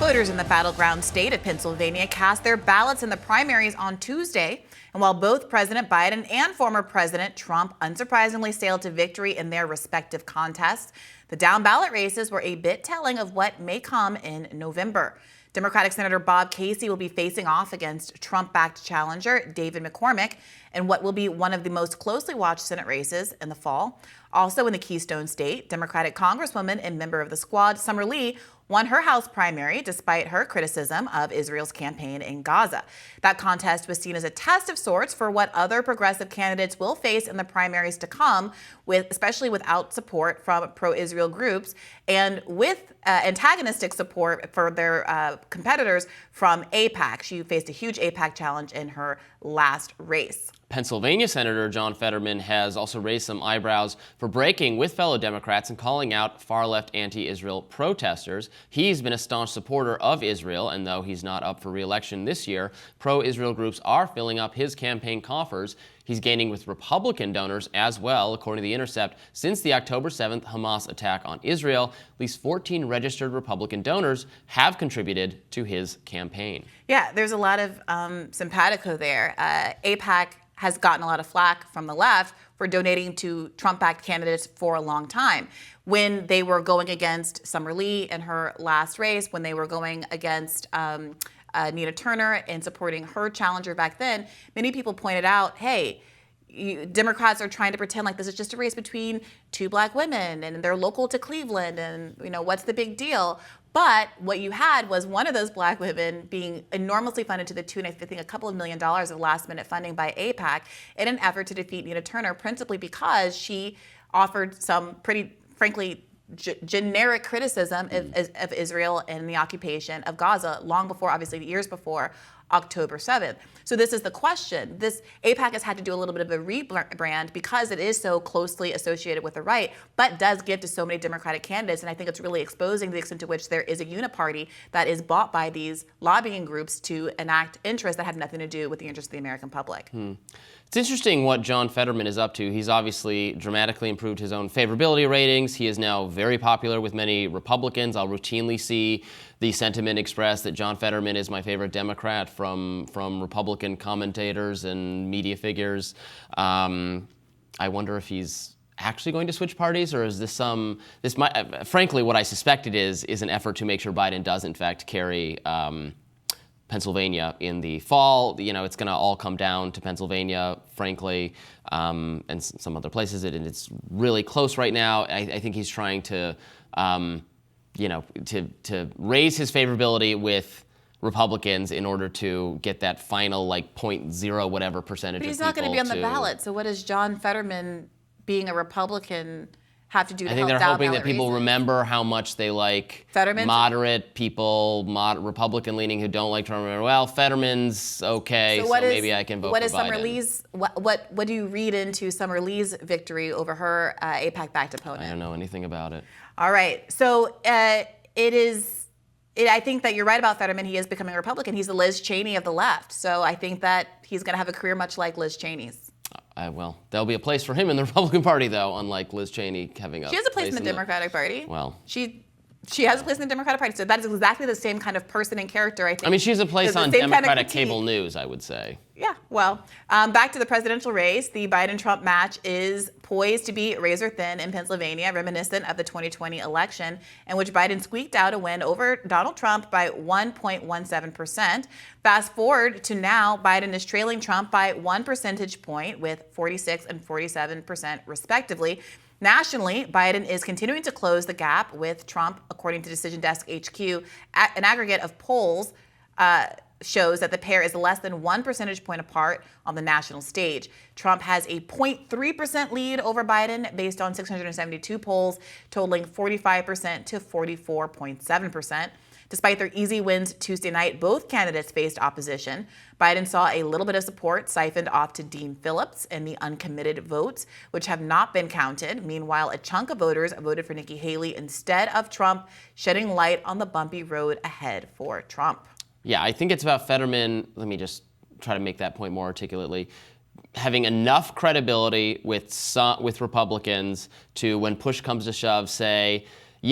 Voters in the battleground state of Pennsylvania cast their ballots in the primaries on Tuesday. And while both President Biden and former President Trump unsurprisingly sailed to victory in their respective contests, the down-ballot races were a bit telling of what may come in November. Democratic Senator Bob Casey will be facing off against Trump-backed challenger David McCormick in what will be one of the most closely watched Senate races in the fall. Also in the Keystone State, Democratic Congresswoman and member of the Squad, Summer Lee, won her House primary despite her criticism of Israel's campaign in Gaza. That contest was seen as a test of sorts for what other progressive candidates will face in the primaries to come, especially without support from pro-Israel groups and with antagonistic support for their competitors from APAC. She faced a huge APAC challenge in her last race. Pennsylvania Senator John Fetterman has also raised some eyebrows for breaking with fellow Democrats and calling out far-left anti-Israel protesters. He's been a staunch supporter of Israel, and though he's not up for re-election this year, pro-Israel groups are filling up his campaign coffers. He's gaining with Republican donors as well, according to The Intercept. Simpson the October 7th Hamas attack on Israel, at least 14 registered Republican donors have contributed to his campaign. Yeah, there's a lot of simpatico there. APAC has gotten a lot of flack from the left for donating to Trump-backed candidates for a long time. When they were going against Summer Lee in her last race, when they were going against Nina Turner and supporting her challenger back then, many people pointed out, hey, Democrats are trying to pretend like this is just a race between two black women and they're local to Cleveland and, what's the big deal? But what you had was one of those black women being enormously funded to the tune, I think, a couple of $1 million of last-minute funding by APAC in an effort to defeat Nina Turner, principally because she offered some pretty, frankly, generic criticism of Israel and the occupation of Gaza long before, obviously, years before October 7th. So this is the question. This APAC has had to do a little bit of a rebrand because it is so closely associated with the right, but does give to so many Democratic candidates. And I think it's really exposing the extent to which there is a uniparty that is bought by these lobbying groups to enact interests that have nothing to do with the interests of the American public. It's interesting what John Fetterman is up to. He's obviously dramatically improved his own favorability ratings. He is now very popular with many Republicans. I'll routinely see the sentiment expressed that John Fetterman is my favorite Democrat from Republican commentators and media figures. I wonder if he's actually going to switch parties, or is this frankly, what I suspect it is an effort to make sure Biden does in fact carry Pennsylvania in the fall. It's going to all come down to Pennsylvania, frankly, and some other places. And it's really close right now. I think he's trying to, to raise his favorability with Republicans in order to get that final, 0.0 whatever percentage. But he's not going to be on the ballot. So what does John Fetterman, being a Republican, have to do to help? I think they're hoping that people remember how much they like Fetterman? Moderate people, Republican-leaning who don't like Trump. Remember, well, Fetterman's okay, so maybe I can vote for Biden. Summer Lee's? What do you read into Summer Lee's victory over her APAC-backed opponent? I don't know anything about it. All right, so I think that you're right about Fetterman. He is becoming a Republican. He's the Liz Cheney of the left. So I think that he's going to have a career much like Liz Cheney's. Well, there'll be a place for him in the Republican Party, though, unlike Liz Cheney having a place. She has a place in the Democratic Party. Well, she has a place in the Democratic Party. So that is exactly the same kind of person and character, I think. I mean, she has a place on Democratic cable news, I would say. Yeah, well, back to the presidential race. The Biden-Trump match is poised to be razor thin in Pennsylvania, reminiscent of the 2020 election, in which Biden squeaked out a win over Donald Trump by 1.17%. Fast forward to now, Biden is trailing Trump by 1 percentage point with 46 and 47% respectively. Nationally, Biden is continuing to close the gap with Trump, according to Decision Desk HQ. An aggregate of polls shows that the pair is less than 1 percentage point apart on the national stage. Trump has a 0.3% lead over Biden based on 672 polls, totaling 45% to 44.7%. Despite their easy wins Tuesday night, both candidates faced opposition. Biden saw a little bit of support siphoned off to Dean Phillips in the uncommitted votes, which have not been counted. Meanwhile, a chunk of voters voted for Nikki Haley instead of Trump, shedding light on the bumpy road ahead for Trump. Yeah, I think it's about Fetterman. Let me just try to make that point more articulately. Having enough credibility with Republicans to, when push comes to shove, say,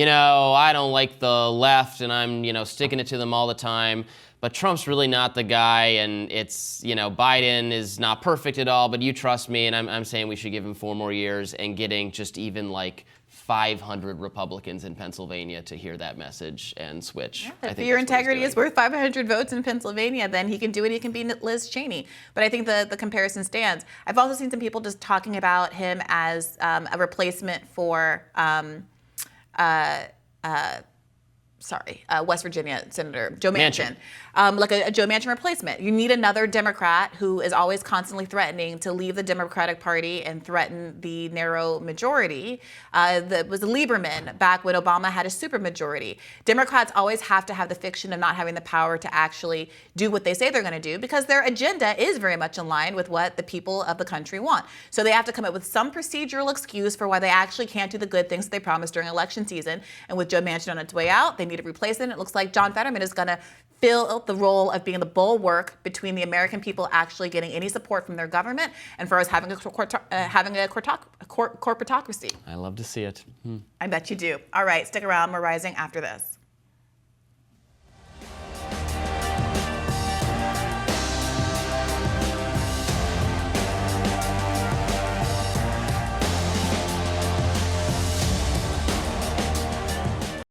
I don't like the left and I'm, sticking it to them all the time. But Trump's really not the guy, and it's, Biden is not perfect at all, but you trust me, and I'm saying we should give him 4 more years, and getting just even like 500 Republicans in Pennsylvania to hear that message and switch. Yeah, if your integrity is worth 500 votes in Pennsylvania, then he can do it. He can be Liz Cheney. But I think the comparison stands. I've also seen some people just talking about him as a replacement for West Virginia Senator Joe Manchin. Like a Joe Manchin replacement. You need another Democrat who is always constantly threatening to leave the Democratic Party and threaten the narrow majority. That was Lieberman back when Obama had a supermajority. Democrats always have to have the fiction of not having the power to actually do what they say they're going to do because their agenda is very much in line with what the people of the country want. So they have to come up with some procedural excuse for why they actually can't do the good things that they promised during election season. And with Joe Manchin on its way out, they need to replace it. It looks like John Fetterman is going to fill the role of being the bulwark between the American people actually getting any support from their government and for us having a corporatocracy. I love to see it. I bet you do. All right, stick around. We're rising after this.